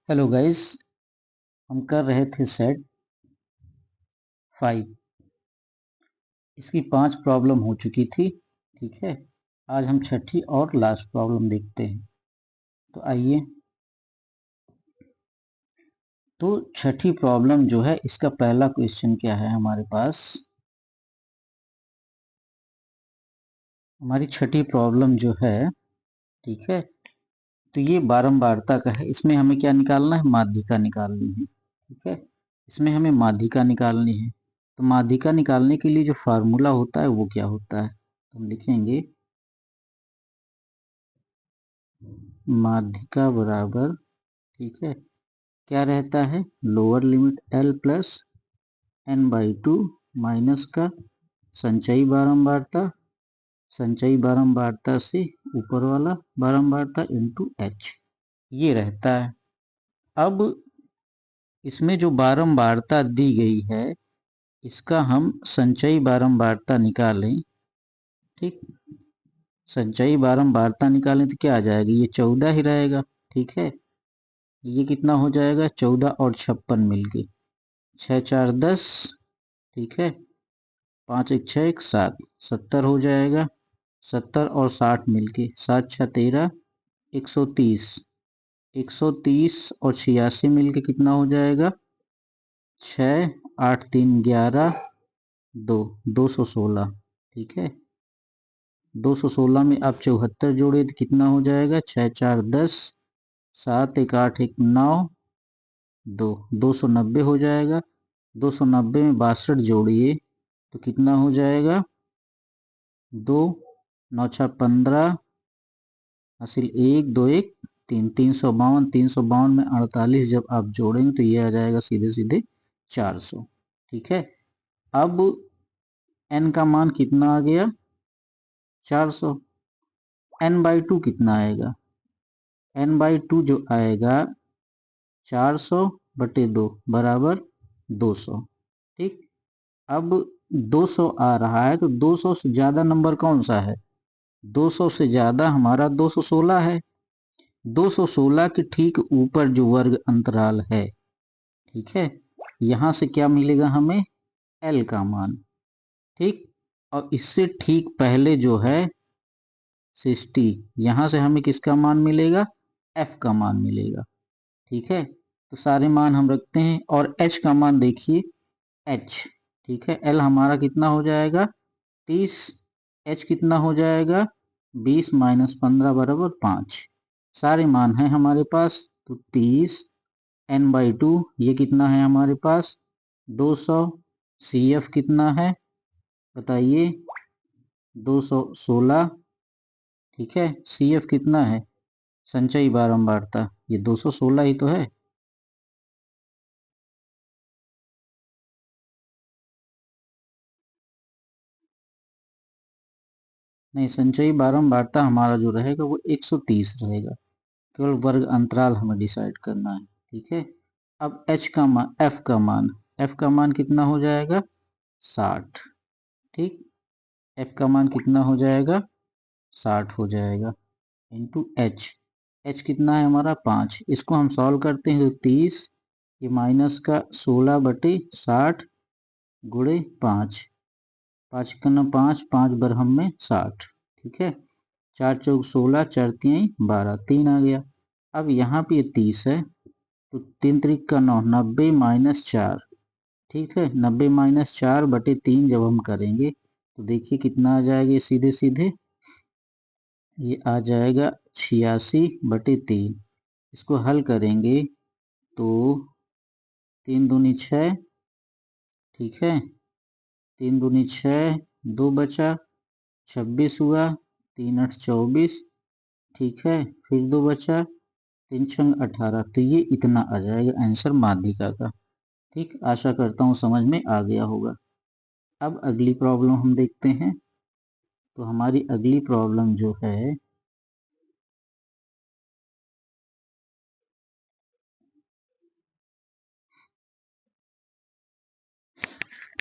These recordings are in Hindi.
हेलो गाइस, हम कर रहे थे सेट 5। इसकी 5 प्रॉब्लम हो चुकी थी। ठीक है, आज हम छठी और लास्ट प्रॉब्लम देखते हैं। तो आइए, तो छठी प्रॉब्लम जो है, इसका पहला क्वेश्चन क्या है हमारे पास। हमारी छठी प्रॉब्लम जो है, ठीक है, तो ये बारंबारता का है। इसमें हमें क्या निकालना है? माध्यिका निकालनी है। ठीक है, इसमें हमें माध्यिका निकालनी है। तो माध्यिका निकालने के लिए जो फार्मूला होता है वो क्या होता है, तो हम लिखेंगे माध्यिका बराबर, ठीक है, क्या रहता है? Lower limit L plus N by two minus का संचयी बारंबारता से ऊपर वाला बारंबारता इंटू एच, ये रहता है। अब इसमें जो बारंबारता दी गई है, इसका हम संचयी बारंबारता निकालें। ठीक, संचयी बारंबारता निकालें तो क्या आ जाएगा? ये 14 ही रहेगा। ठीक है, ये कितना हो जाएगा? 14 और 56 मिलके 6 4 10, ठीक है, 5 1 6 1 7, 70 हो जाएगा। 70 और 60 मिलके 7 6 13, 130, 130 और 86 मिलके कितना हो जाएगा? 6 8 3 11 2, 216। ठीक है, 216 में आप 74 जोड़े तो कितना हो जाएगा? 6 4 10, 7 1 8 1 9 2, 290 हो जाएगा। 290 में 62 जोड़िए तो कितना हो जाएगा? 2 9 6 15, हासिल 1 2 1 3, 352। 352 में 48 जब आप जोड़ेंगे तो ये आ जाएगा सीधे सीधे 400। ठीक है, अब n का मान कितना आ गया? 400। n बाई टू कितना आएगा? n बाई टू जो आएगा 400 बटे 2 बराबर 200। ठीक, अब 200 आ रहा है तो 200 से ज्यादा नंबर कौन सा है? 200 से ज्यादा हमारा 216 है। 216 के ठीक ऊपर जो वर्ग अंतराल है, ठीक है, यहां से क्या मिलेगा हमें? एल का मान। ठीक, और इससे ठीक पहले जो है 60, यहां से हमें किसका मान मिलेगा? एफ का मान मिलेगा। ठीक है, तो सारे मान हम रखते हैं और एच का मान देखिए, एच, ठीक है, एल हमारा कितना हो जाएगा? 30, एच कितना हो जाएगा? 20 माइनस 15 बराबर 5। सारे मान हैं हमारे पास, तो 30 एन बाई टू, ये कितना है हमारे पास? 200। सी एफ कितना है बताइए? 216। ठीक है, सी एफ कितना है? संचयी बारंबारता, ये 216 ही तो है। नहीं, संचयी बारंबारता हमारा जो रहेगा वो 130 रहेगा। केवल वर्ग अंतराल हमें डिसाइड करना है। ठीक है, अब एच का मान, एफ का मान, एफ का मान कितना हो जाएगा? 60। ठीक, एफ का मान कितना हो जाएगा? 60 हो जाएगा इंटू एच, एच कितना है हमारा? 5। इसको हम सॉल्व करते हैं तो 30, ये माइनस का 16 बटे 60 गुणे 5, 5 का 5, 5 बरहम में 60। ठीक है, 4 चौक 16, 4 3 12, 3 आ गया। अब यहाँ पे 30 है तो 3 त्रिक का 9, 90 माइनस 4। ठीक है, 90 माइनस 4 बटे 3 जब हम करेंगे तो देखिए कितना आ जाएगा? सीधे सीधे ये आ जाएगा 86 बटे 3। इसको हल करेंगे तो 3 दूनी 6, ठीक है, 3 दूनी 6, 2 बचा, 26 हुआ, 3 8 24, ठीक है, फिर 2 बचा, 3 छंग 18। तो ये इतना आ जाएगा आंसर माध्यिका का। ठीक, आशा करता हूँ समझ में आ गया होगा। अब अगली प्रॉब्लम हम देखते हैं। तो हमारी अगली प्रॉब्लम जो है,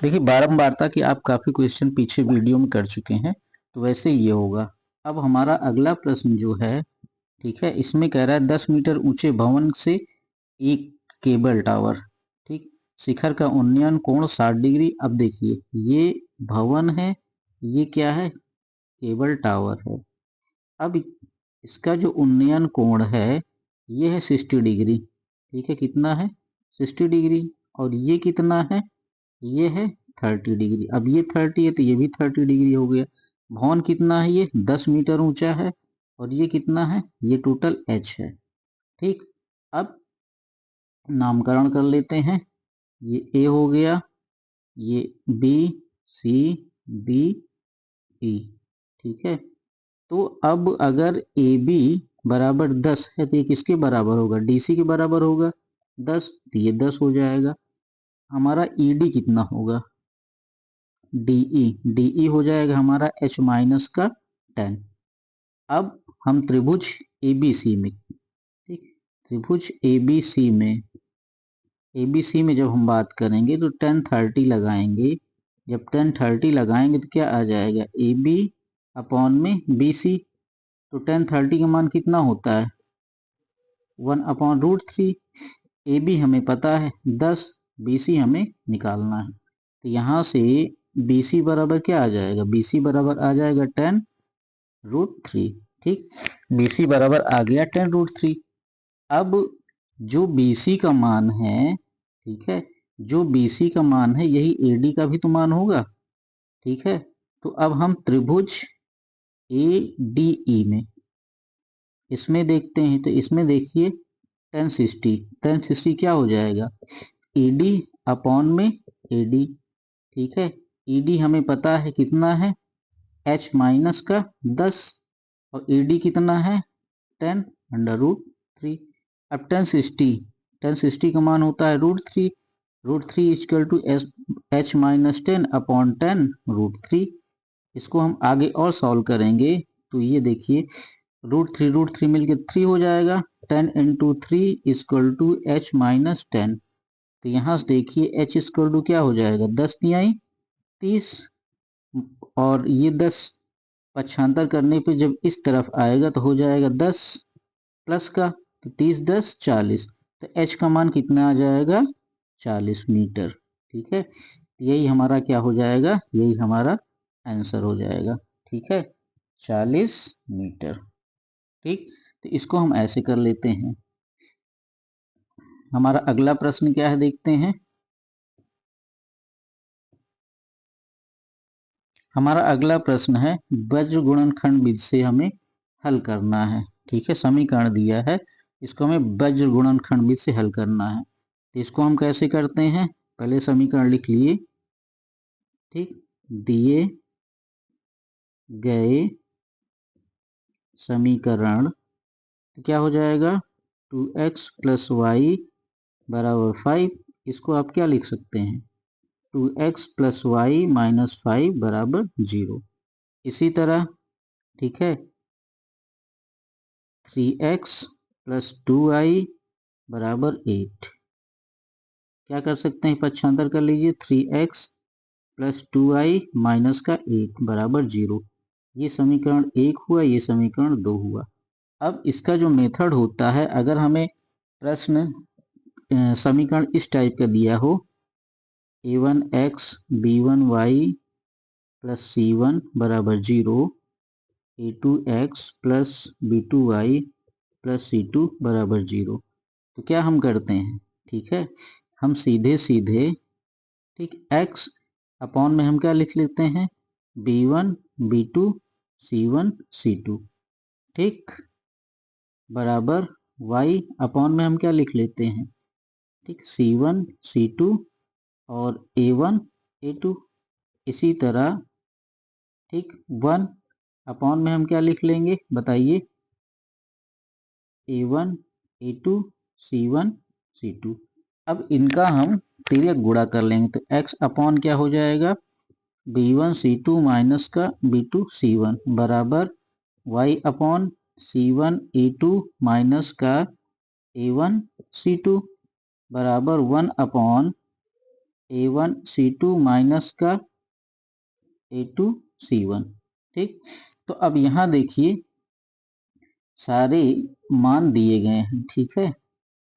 देखिए बारंबारता की आप काफी क्वेश्चन पीछे वीडियो में कर चुके हैं, तो वैसे ये होगा। अब हमारा अगला प्रश्न जो है, ठीक है, इसमें कह रहा है 10 मीटर ऊंचे भवन से एक केबल टावर, ठीक, शिखर का उन्नयन कोण 60 डिग्री। अब देखिए ये भवन है, ये क्या है, केबल टावर है। अब इसका जो उन्नयन कोण है ये है 60 डिग्री, ठीक है, कितना है 60 डिग्री, और ये कितना है, ये है 30 डिग्री। अब ये 30 है तो ये भी 30 डिग्री हो गया। भवन कितना है, ये 10 मीटर ऊंचा है, और ये कितना है, ये टोटल h है, ठीक। अब नामकरण कर लेते हैं, ये a हो गया, ये b, c, d, e, ठीक है। तो अब अगर ए बी बराबर 10 है तो ये किसके बराबर होगा, डी सी के बराबर होगा 10, तो ये 10 हो जाएगा। हमारा ई डी कितना होगा, डीई हो जाएगा हमारा h माइनस का 10। अब हम त्रिभुज एबीसी में, ठीक, त्रिभुज एबीसी में जब हम बात करेंगे तो 10 30 लगाएंगे। जब 10 30 लगाएंगे तो क्या आ जाएगा, ए बी अपॉन में बी सी। तो 10 30 का मान कितना होता है, 1/√3। ए बी हमें पता है 10, बी सी हमें निकालना है। तो यहाँ से बी सी बराबर क्या आ जाएगा, बी सी बराबर आ जाएगा 10√3, ठीक, बी सी बराबर आ गया 10√3। अब जो बी सी का मान है, ठीक है, जो बी सी का मान है यही ए डी का भी तो मान होगा, ठीक है। तो अब हम त्रिभुज ए डी ई में इसमें देखते हैं, तो इसमें देखिए 10 60 क्या हो जाएगा, ई डी अपॉन में ए डी, ठीक है। ई डी हमें पता है कितना है, h माइनस का 10, और ए डी कितना है 10√3। अब 10 60 का मान होता है √3, √3 equal to h minus 10 upon 10√3। इसको हम आगे और सॉल्व करेंगे तो ये देखिए √3 मिलके 3 हो जाएगा, 10 into 3 equal to h minus 10। तो यहाँ से देखिए h इक्वल टू क्या हो जाएगा, 10 तिहाई 30, और ये 10 पक्षांतर करने पे जब इस तरफ आएगा तो हो जाएगा 10 प्लस का, तो 30 10 40, तो h का मान कितना आ जाएगा 40 मीटर, ठीक है। यही हमारा क्या हो जाएगा, यही हमारा आंसर हो जाएगा, ठीक है, 40 मीटर, ठीक। तो इसको हम ऐसे कर लेते हैं। हमारा अगला प्रश्न क्या है देखते हैं। हमारा अगला प्रश्न है वज्र गुणनखंड विधि से हमें हल करना है, ठीक है, समीकरण दिया है, इसको हमें वज्र गुणनखंड विधि से हल करना है। तो इसको हम कैसे करते हैं, पहले समीकरण लिख लिए, ठीक, दिए गए समीकरण तो क्या हो जाएगा 2x प्लस वाई बराबर 5, इसको आप क्या लिख सकते हैं 2x प्लस वाई माइनस 5 बराबर 0। इसी तरह, ठीक है, 3x प्लस 2y बराबर 8, क्या कर सकते हैं पक्षांतर कर लीजिए, 3x प्लस 2y माइनस का 8 बराबर 0। ये समीकरण 1 हुआ, ये समीकरण 2 हुआ। अब इसका जो मेथड होता है, अगर हमें प्रश्न समीकरण इस टाइप का दिया हो, a1x b1y प्लस c1 बराबर 0, a2x plus b2y plus c2 बराबर 0, तो क्या हम करते हैं, ठीक है, हम सीधे सीधे, ठीक, x अपॉन में हम क्या लिख लेते हैं b1 b2 c1 c2, ठीक, बराबर y अपॉन में हम क्या लिख लेते हैं, ठीक, c1 c2 और a1 a2। इसी तरह, ठीक, 1 अपॉन में हम क्या लिख लेंगे बताइए, a1 a2 c1 c2। अब इनका हम तिर्यक गुणा कर लेंगे, तो x अपॉन क्या हो जाएगा b1 c2 माइनस का b2 c1 बराबर y upon c1 a2 minus का a1 c2 बराबर 1 अपॉन a1 c2 माइनस का a2 c1, ठीक। तो अब यहाँ देखिए सारे मान दिए गए हैं, ठीक है,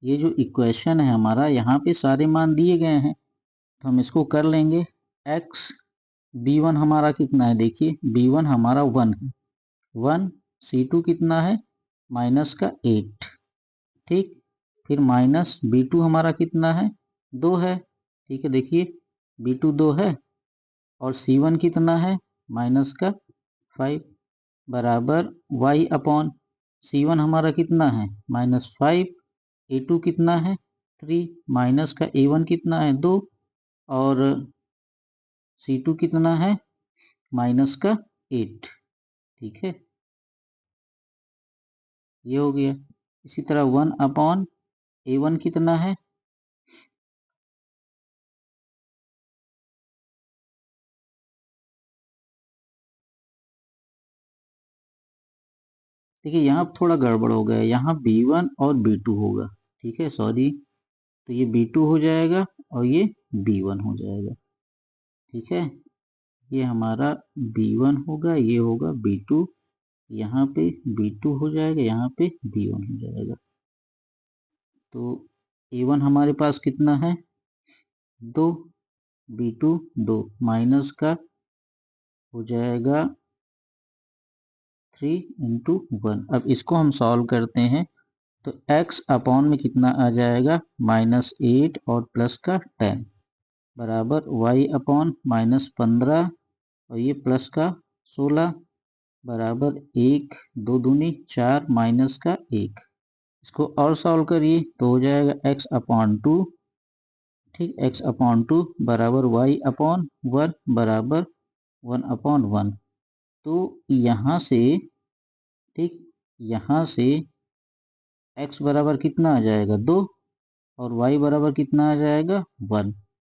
ये जो इक्वेशन है हमारा, यहाँ पे सारे मान दिए गए हैं तो हम इसको कर लेंगे। x b1 हमारा कितना है, देखिए b1 हमारा 1 है, 1, c2 कितना है माइनस का 8, ठीक। फिर माइनस b2 हमारा कितना है 2 है, ठीक है। देखिए b2 2 है और c1 कितना है माइनस का 5 बराबर y अपॉन c1 हमारा कितना है -5, a2 कितना है 3, माइनस का a1 कितना है 2 और c2 कितना है माइनस का 8, ठीक है। ये हो गया। इसी तरह 1 अपॉन a1 कितना है, देखिए यहाँ थोड़ा गड़बड़ हो गया, यहाँ b1 और b2 होगा, ठीक है, सॉरी। तो ये b2 हो जाएगा और ये b1 हो जाएगा, ठीक है। ये हमारा b1 होगा, ये होगा b2, यहाँ पे b2 हो जाएगा, यहाँ पे b1 हो जाएगा। तो a1 हमारे पास कितना है 2, b2 2, माइनस का हो जाएगा 3 इंटू 1। अब इसको हम सॉल्व करते हैं तो x अपॉन में कितना आ जाएगा -8 और प्लस का 10 बराबर y अपॉन -15 और ये प्लस का 16 बराबर 1, 2 दूनी 4 माइनस का 1। इसको और सॉल्व करिए तो हो जाएगा x अपॉन 2, ठीक, x अपॉन 2 बराबर y अपॉन 1 बराबर 1 अपॉन 1। तो यहाँ से, ठीक, यहाँ से x बराबर कितना आ जाएगा 2 और y बराबर कितना आ जाएगा 1,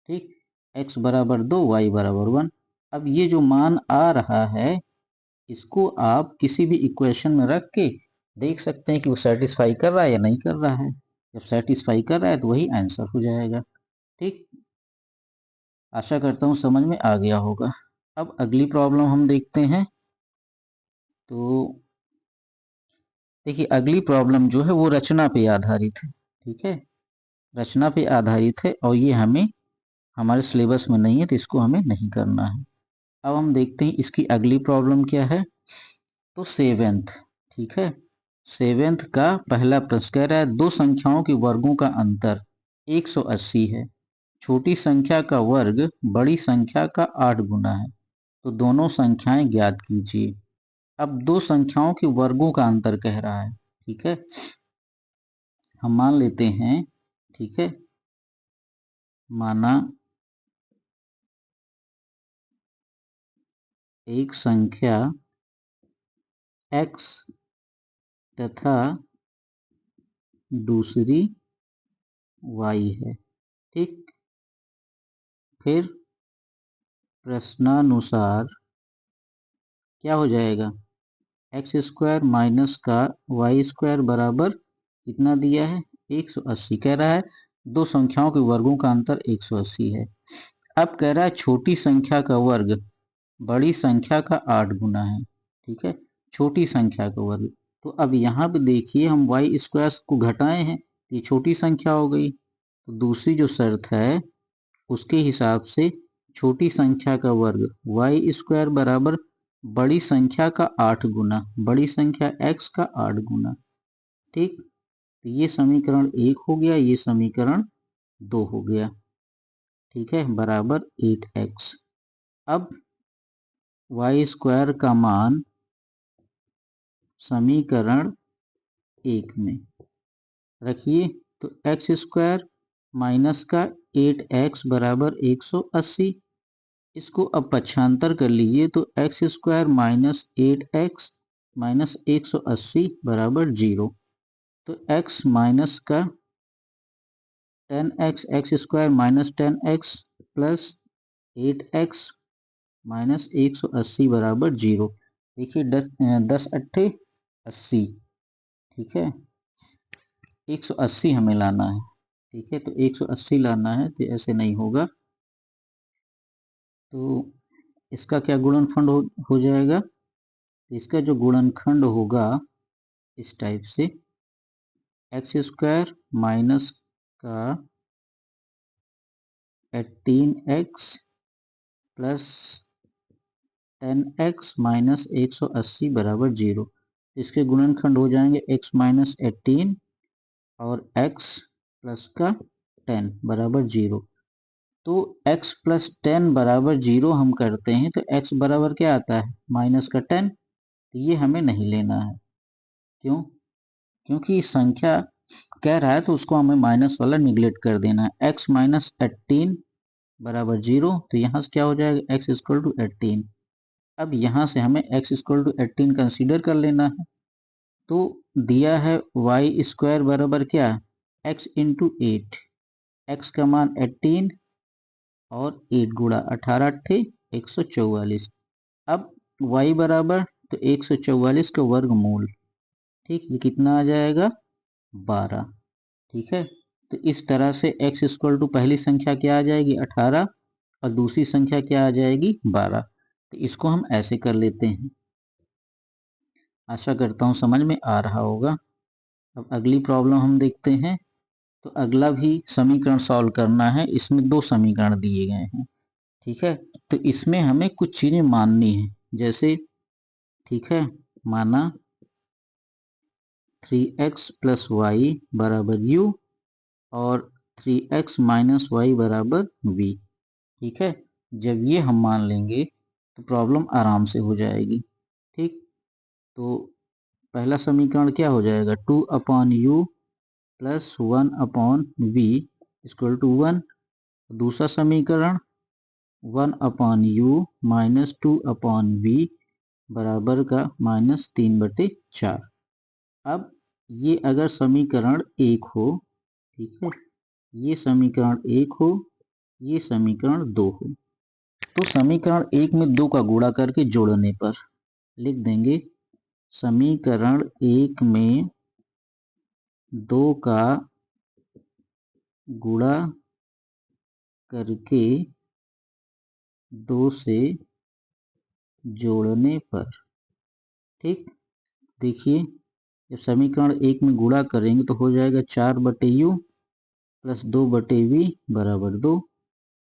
ठीक। x बराबर 2, y बराबर 1। अब ये जो मान आ रहा है इसको आप किसी भी इक्वेशन में रख के देख सकते हैं कि वो सेटिस्फाई कर रहा है या नहीं कर रहा है। जब सेटिस्फाई कर रहा है तो वही आंसर हो जाएगा, ठीक। आशा करता हूँ समझ में आ गया होगा। अब अगली प्रॉब्लम हम देखते हैं। तो देखिए अगली प्रॉब्लम जो है वो रचना पे आधारित है, ठीक है, रचना पे आधारित है और ये हमें हमारे सिलेबस में नहीं है तो इसको हमें नहीं करना है। अब हम देखते हैं इसकी अगली प्रॉब्लम क्या है। तो सेवेंथ, ठीक है, सेवेंथ का पहला प्रश्न कह रहा है दो संख्याओं के वर्गों का अंतर 180 है, छोटी संख्या का वर्ग बड़ी संख्या का 8 गुना है, तो दोनों संख्याएं ज्ञात कीजिए। अब दो संख्याओं के वर्गों का अंतर कह रहा है, ठीक है। हम मान लेते हैं, ठीक है, माना एक संख्या x तथा दूसरी y है, ठीक। फिर प्रश्नानुसार क्या हो जाएगा, एक्स स्क्वायर माइनस का वाई स्क्वायर बराबर कितना दिया है 180 कह रहा है। दो संख्याओं के वर्गों का अंतर 180 है। अब कह रहा है छोटी संख्या का वर्ग बड़ी संख्या का 8 गुना है, ठीक है, छोटी संख्या का वर्ग। तो अब यहाँ पे देखिए हम वाई स्क्वायर को घटाए हैं, ये छोटी संख्या हो गई। तो दूसरी जो शर्त है उसके हिसाब से छोटी संख्या का वर्ग वाई स्क्वायर बराबर बड़ी संख्या का 8 गुना, बड़ी संख्या x का 8 गुना, ठीक। तो ये समीकरण 1 हो गया, ये समीकरण 2 हो गया, ठीक है, बराबर 8x। अब वाई स्क्वायर का मान समीकरण 1 में रखिए तो एक्स स्क्वायर माइनस का 8x बराबर 180। इसको अब पक्षांतर कर लीजिए तो x square minus 8x minus 180 बराबर 0। तो x माइनस का 10x x square minus 10x plus 8x minus 180 बराबर 0। देखिए 10 अट्ठे 80, ठीक है, 180 हमें लाना है, ठीक है। तो 180 लाना है तो ऐसे नहीं होगा, तो इसका क्या गुणनफल हो जाएगा, इसका जो गुणनखंड होगा इस टाइप से एक्स स्क्वायर माइनस का 18x प्लस 10x माइनस 180 बराबर 0। इसके गुणनखंड हो जाएंगे x माइनस 18 और x प्लस का 10 बराबर 0। तो x प्लस 10 बराबर 0 हम करते हैं तो x बराबर क्या आता है, माइनस का 10। तो ये हमें नहीं लेना है। क्यों? क्योंकि संख्या कह रहा है तो उसको हमें माइनस वाला निगलेक्ट कर देना है। x माइनस 18 बराबर 0, तो यहाँ से क्या हो जाएगा, x इक्वल टू 18। अब यहाँ से हमें x इक्वल टू 18 कंसीडर कर लेना है। तो दिया है y स्क्वायर बराबर क्या, x इंटू 8, x का मान 18 और 8 गुणा 18 अट्ठे 144। अब y बराबर तो 144 का वर्गमूल, ठीक, ये कितना आ जाएगा, 12। ठीक है, तो इस तरह से x इक्वल टू पहली संख्या क्या आ जाएगी 18 और दूसरी संख्या क्या आ जाएगी 12। तो इसको हम ऐसे कर लेते हैं। आशा करता हूँ समझ में आ रहा होगा। अब अगली प्रॉब्लम हम देखते हैं। तो अगला भी समीकरण सॉल्व करना है। इसमें दो समीकरण दिए गए हैं। ठीक है, तो इसमें हमें कुछ चीजें माननी है। जैसे, ठीक है, माना 3x प्लस वाई बराबर u और 3x माइनस वाई बराबर v। ठीक है, जब ये हम मान लेंगे तो प्रॉब्लम आराम से हो जाएगी। ठीक, तो पहला समीकरण क्या हो जाएगा, 2 upon U plus 1 upon V equal to 1। दूसरा समीकरण 1 upon U minus 2 upon V बराबर का माइनस 3/4। अब ये अगर समीकरण 1 हो, ठीक है, ये समीकरण 1 हो, ये समीकरण 2 हो, तो समीकरण 1 में 2 का गुणा करके जोड़ने पर लिख देंगे समीकरण 1 में 2 का गुणा करके 2 से जोड़ने पर। ठीक, देखिए, जब समीकरण 1 में गुणा करेंगे तो हो जाएगा 4/u प्लस 2/v बराबर 2।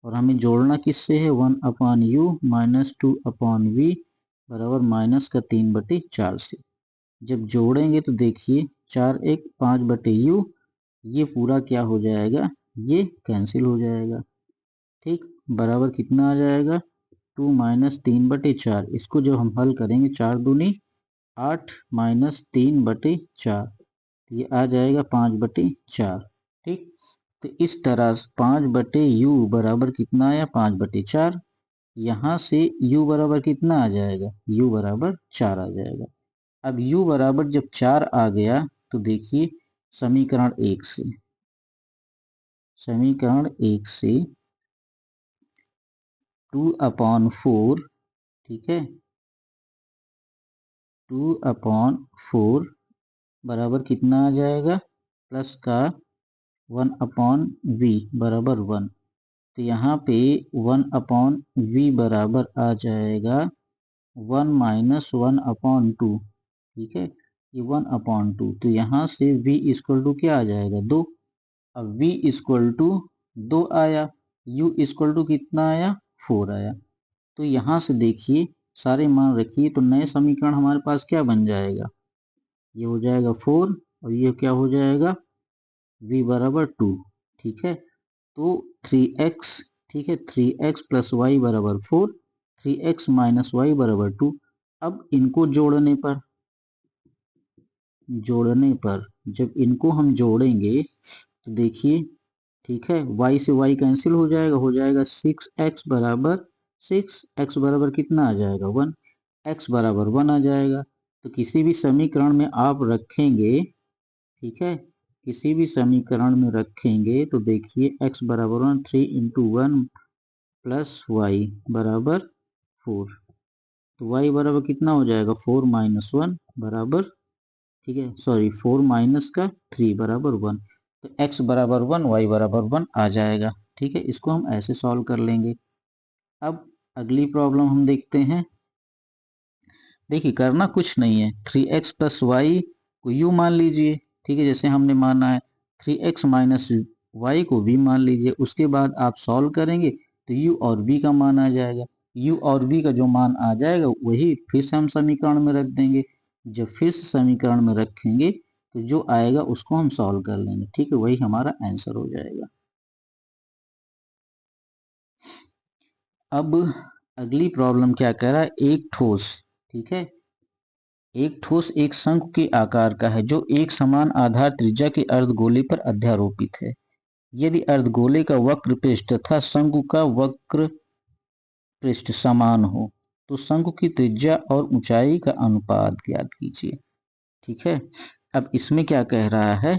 और हमें जोड़ना किससे है, 1 upon U minus 2 upon V बराबर माइनस का 3/4 से। जब जोड़ेंगे तो देखिए 4 1 5/u, ये पूरा क्या हो जाएगा, ये कैंसिल हो जाएगा। ठीक, बराबर कितना आ जाएगा, 2 माइनस 3/4। इसको जब हम हल करेंगे 4 दूनी 8 माइनस 3/4, ये आ जाएगा 5/4। ठीक, तो इस तरह 5/u बराबर कितना आया, 5/4। यहाँ से u बराबर कितना आ जाएगा, u बराबर 4 आ जाएगा। अब u बराबर जब 4 आ गया तो देखिए समीकरण 1 से, समीकरण 1 से 2 अपॉन 4, ठीक है, 2 अपॉन 4 बराबर कितना आ जाएगा, प्लस का 1 अपॉन वी बराबर 1। तो यहाँ पे 1 अपॉन वी बराबर आ जाएगा 1 माइनस 1 अपॉन 2। ठीक है, ये 1 अपॉन 2, तो यहाँ से v इक्वल टू क्या आ जाएगा, 2। अब v इक्वल टू 2 आया, u इक्वल टू कितना आया, 4 आया। तो यहाँ से देखिए सारे मान रखिए तो नए समीकरण हमारे पास क्या बन जाएगा, ये हो जाएगा 4 और ये क्या हो जाएगा, v बराबर 2। ठीक है, तो 3x, ठीक है, 3x प्लस वाई बराबर 4, 3x माइनस वाई बराबर 2। अब इनको जोड़ने पर जब इनको हम जोड़ेंगे तो देखिए, ठीक है, y से y कैंसिल हो जाएगा 6x बराबर 6, x बराबर कितना आ जाएगा 1, x बराबर 1 आ जाएगा। तो किसी भी समीकरण में आप रखेंगे, ठीक है, किसी भी समीकरण में रखेंगे तो देखिए x बराबर 1, 3 इंटू 1 प्लस वाई बराबर 4। तो y बराबर कितना हो जाएगा, 4 माइनस 1 बराबर, ठीक है, सॉरी 4 माइनस का 3 बराबर 1। तो x बराबर 1, y बराबर 1 आ जाएगा। ठीक है, इसको हम ऐसे सॉल्व कर लेंगे। अब अगली प्रॉब्लम हम देखते हैं। देखिए करना कुछ नहीं है, 3x प्लस वाई को u मान लीजिए। ठीक है, जैसे हमने माना है 3x माइनस वाई को v मान लीजिए, उसके बाद आप सॉल्व करेंगे तो u और v का मान आ जाएगा। u और v का जो मान आ जाएगा वही फिर से हम समीकरण में रख देंगे। जब फिर से समीकरण में रखेंगे तो जो आएगा उसको हम सॉल्व कर लेंगे। ठीक है, वही हमारा आंसर हो जाएगा। अब अगली प्रॉब्लम क्या कह रहा है, एक ठोस, ठीक है, एक ठोस एक शंकु के आकार का है जो एक समान आधार त्रिज्या के अर्धगोले पर अध्यारोपित है। यदि अर्धगोले का वक्र पृष्ठ तथा शंकु का वक्र पृष्ठ समान हो तो शंकु की त्रिज्या और ऊंचाई का अनुपात ज्ञात कीजिए। ठीक है, अब इसमें क्या कह रहा है,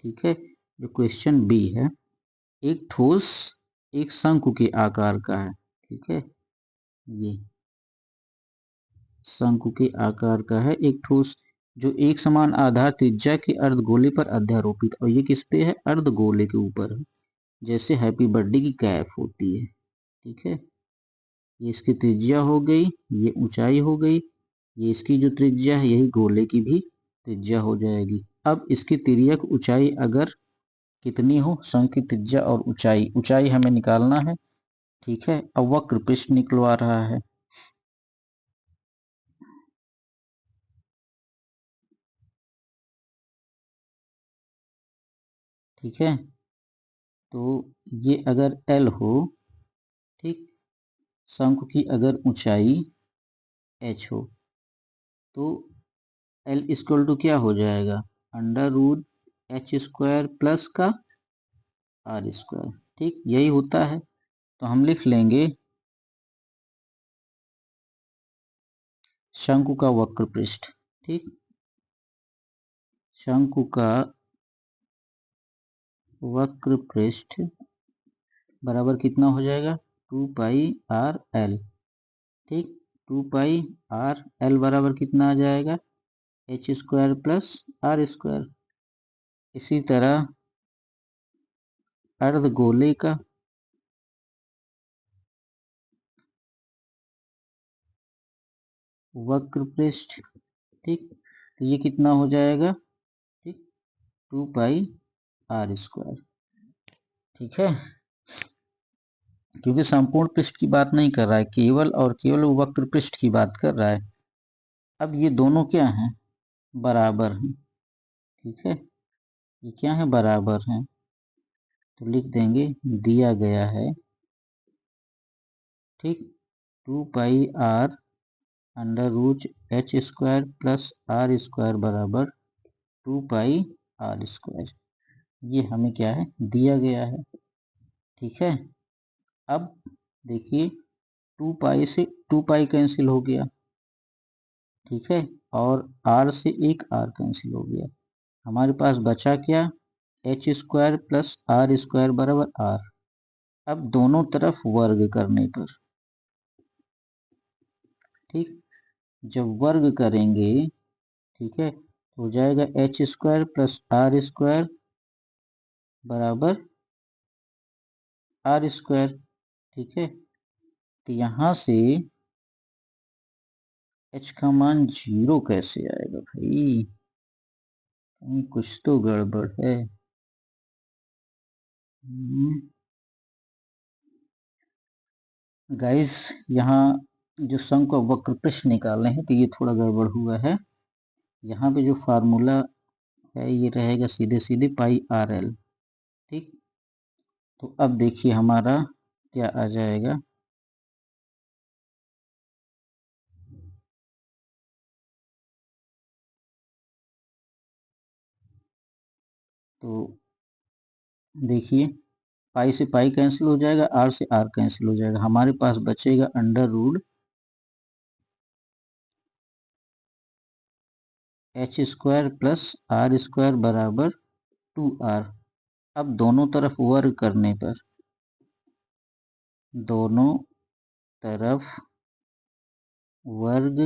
ठीक है, जो क्वेश्चन बी है, एक ठोस एक शंकु के आकार का है, ठीक है, ये शंकु के आकार का है एक ठोस जो एक समान आधार त्रिज्या के अर्धगोले पर अध्यारोपित, और ये किस पे है, अर्धगोले के ऊपर है, जैसे हैप्पी बर्थडे की कैप होती है। ठीक है, ये इसकी त्रिज्या हो गई, ये ऊंचाई हो गई, ये इसकी जो त्रिज्या है यही गोले की भी त्रिज्या हो जाएगी। अब इसकी तिर्यक ऊंचाई अगर कितनी हो, शंकु की त्रिज्या और ऊंचाई, ऊंचाई हमें निकालना है। ठीक है, अब वक्र पृष्ठ निकलवा रहा है। ठीक है, तो ये अगर L हो, ठीक, शंकु की अगर ऊंचाई h हो तो L इक्वल टू क्या हो जाएगा, under root h square plus का r स्क्वायर। ठीक, यही होता है, तो हम लिख लेंगे शंकु का वक्र पृष्ठ। ठीक, शंकु का वक्र पृष्ठ बराबर कितना हो जाएगा, 2 पाई आर एल। ठीक, 2 पाई आर एल बराबर कितना आ जाएगा, H square plus are square. इसी तरह अर्धगोले का वक्र पृष्ठ, ठीक, तो ये कितना हो जाएगा, ठीक, 2 पाई आर स्क्वायर। ठीक है, क्योंकि संपूर्ण पृष्ठ की बात नहीं कर रहा है, केवल और केवल वक्र पृष्ठ की बात कर रहा है। अब ये दोनों क्या हैं, बराबर हैं। ठीक है, ये क्या है, बराबर हैं, तो लिख देंगे दिया गया है, ठीक, 2 pi r under root H square plus are square बराबर 2 पाई आर स्क्वायर, ये हमें क्या है, दिया गया है। ठीक है, अब देखिए 2 पाई से 2 पाई कैंसिल हो गया, ठीक है, और r से एक r कैंसिल हो गया, हमारे पास बचा क्या, H square plus are square बराबर r। अब दोनों तरफ वर्ग करने पर, ठीक, जब वर्ग करेंगे, ठीक है, तो हो जाएगा H square plus are square बराबर आर स्क्वायर। ठीक है, तो यहां से h का मान 0 कैसे आएगा भाई, कहीं कुछ तो गड़बड़ है। गाइस, यहाँ जो शंकु का वक्र पृष्ठ निकालने हैं तो ये थोड़ा गड़बड़ हुआ है। यहाँ पे जो फार्मूला है ये रहेगा सीधे सीधे पाई आर एल। ठीक, तो अब देखिए हमारा क्या आ जाएगा, तो देखिए पाई से पाई कैंसिल हो जाएगा, आर से आर कैंसिल हो जाएगा, हमारे पास बचेगा under root H square plus are square बराबर 2r। अब दोनों तरफ वर्ग करने पर, दोनों तरफ वर्ग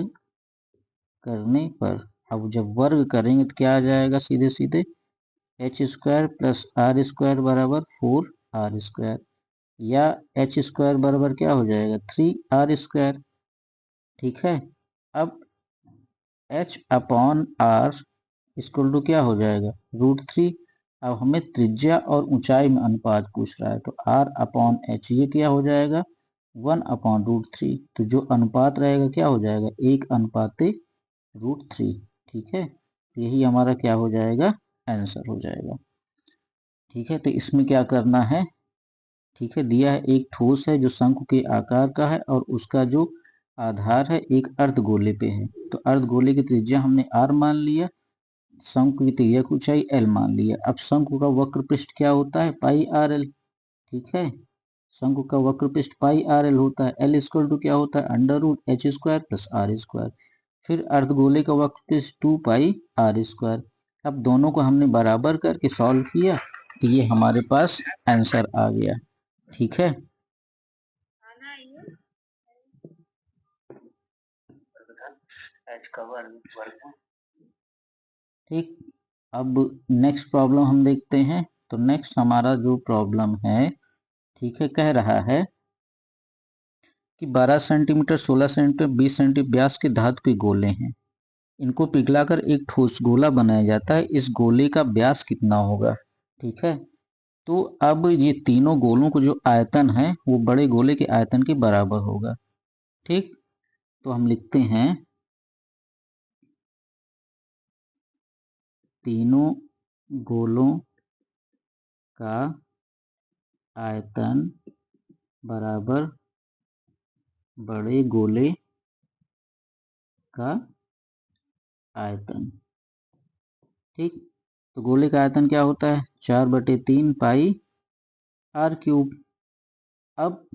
करने पर, अब जब वर्ग करेंगे तो क्या आ जाएगा, सीधे सीधे H square plus are square बराबर 4r स्क्वायर, या एच स्क्वायर बराबर क्या हो जाएगा, 3r स्क्वायर। ठीक है, अब h upon r equal to क्या हो जाएगा, √3। अब हमें त्रिज्या और ऊंचाई में अनुपात पूछ रहा है, तो R/H ये क्या हो जाएगा, 1/√3। तो जो अनुपात रहेगा क्या हो जाएगा, 1/√3। ठीक है, यही हमारा क्या हो जाएगा, आंसर हो जाएगा। ठीक है, तो इसमें क्या करना है, ठीक है, दिया है एक ठोस है जो शंकु के आकार का है और उसका जो आधार है एक अर्धगोले पे है। तो अर्धगोले की त्रिज्या हमने r मान लिया, शंकु की त्रिज्या की ऊंचाई l मान लिया। अब शंकु का वक्र पृष्ठ क्या होता है, पाई आर एल। ठीक है, शंकु का वक्र पृष्ठ पाई आर एल होता है। एल इक्वल टू क्या होता है, √h² प्लस r²। फिर अर्धगोले का वक्र पृष्ठ 2 पाई r²। अब दोनों को हमने बराबर करके सॉल्व किया तो ये हमारे पास आंसर आ गया। ठीक है, ठीक। अब नेक्स्ट प्रॉब्लम हम देखते हैं। तो नेक्स्ट हमारा जो प्रॉब्लम है, ठीक है, कह रहा है कि 12 सेंटीमीटर, 16 सेंटीमीटर, 20 सेंटीमीटर व्यास के धातु के गोले हैं। इनको पिघलाकर एक ठोस गोला बनाया जाता है। इस गोले का व्यास कितना होगा। ठीक है, तो अब ये तीनों गोलों को जो आयतन है वो बड़े गोले के आयतन के बराबर होगा। ठीक, तो हम लिखते हैं तीनों गोलों का आयतन बराबर बड़े गोले का आयतन। ठीक, तो गोले का आयतन क्या होता है, 4/3 पाई r³। अब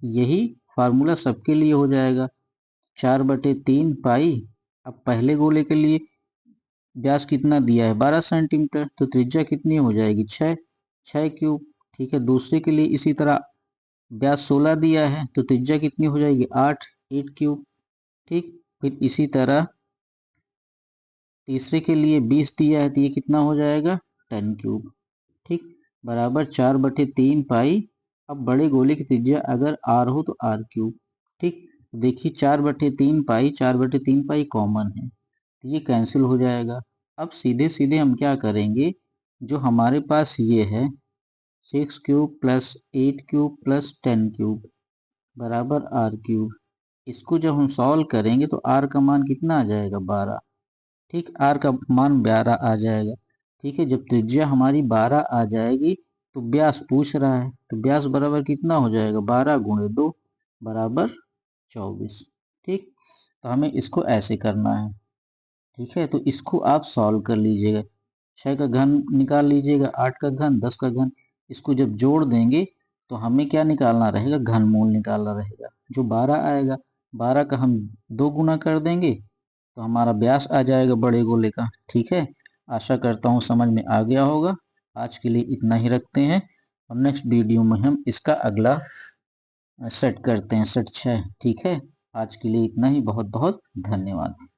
यही फार्मूला सबके लिए हो जाएगा, 4/3 पाई। अब पहले गोले के लिए व्यास कितना दिया है, 12 सेंटीमीटर, तो त्रिज्या कितनी हो जाएगी, 6/3। ठीक है, दूसरे के लिए इसी तरह व्यास 16 दिया है तो त्रिज्या कितनी हो जाएगी, 8/3। ठीक, फिर इसी तरह तीसरे के लिए 20 दिया है तो ये कितना हो जाएगा, 10³। ठीक, बराबर 4/3 पाई। अब बड़े गोले की त्रिज्या अगर r हो तो r³। ठीक, देखिए 4/3 पाई, 4/3 पाई कॉमन है तो ये कैंसिल हो जाएगा। अब सीधे सीधे हम क्या करेंगे, जो हमारे पास ये है 6³ प्लस 8³ प्लस 10³ बराबर r³। इसको जब हम सॉल्व करेंगे तो r का मान कितना आ जाएगा, 12। ठीक, r का मान 12 आ जाएगा। ठीक है, जब त्रिज्या हमारी 12 आ जाएगी तो व्यास पूछ रहा है, तो व्यास बराबर कितना हो जाएगा, 12 × 2 बराबर 24। ठीक, तो हमें इसको ऐसे करना है। ठीक है, तो इसको आप सॉल्व कर लीजिएगा, 6 का घन निकाल लीजिएगा, 8 का घन, 10 का घन। इसको जब जोड़ देंगे तो हमें क्या निकालना रहेगा, घनमूल निकालना रहेगा। जो 12 आएगा, 12 का हम 2 गुना कर देंगे तो हमारा व्यास आ जाएगा बड़े गोले का। ठीक है, आशा करता हूँ समझ में आ गया होगा। आज के लिए इतना ही रखते हैं और नेक्स्ट वीडियो में हम इसका अगला सेट करते हैं, सेट 6। ठीक है, आज के लिए इतना ही, बहुत बहुत धन्यवाद।